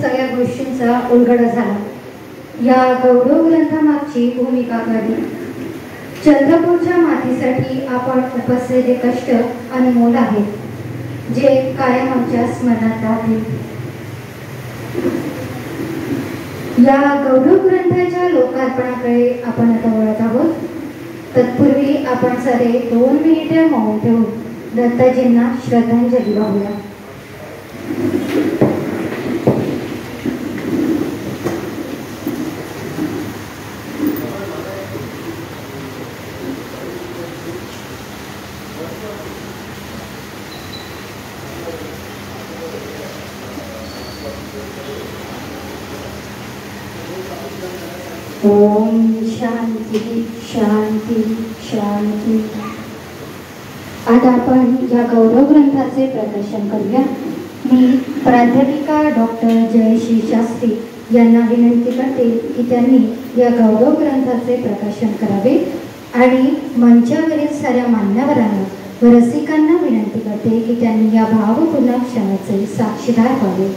सगळ्या गोष्टींचा उलगडा झाला. या गौरव ग्रंथामागची भूमिका काढली. चंद्रपूरच्या मातीसाठी आपण उपसलेले कष्ट अनमोल आहेत, जे कायम आमच्या स्मरणात राहतील. या गौरव ग्रंथाच्या लोकार्पणाकडे आपण आता वळत आहोत. तत्पूर्वी आपण सारे 2 मिनिटे मौन ठेवून दत्ताजींना श्रद्धांजली वाहूया. ओम शांती शांती शांती. आज आपण या गौरव ग्रंथाचे प्रकाशन करूया. मी प्राध्यापिका डॉक्टर जयश्री शास्त्री यांना विनंती करते की त्यांनी या गौरव ग्रंथाचे प्रकाशन करावे आणि मंचावरील साऱ्या मान्यवरांना व रसिकांना विनंती करते की त्यांनी या भावपूर्ण क्षणाचे साक्षीदार व्हावे.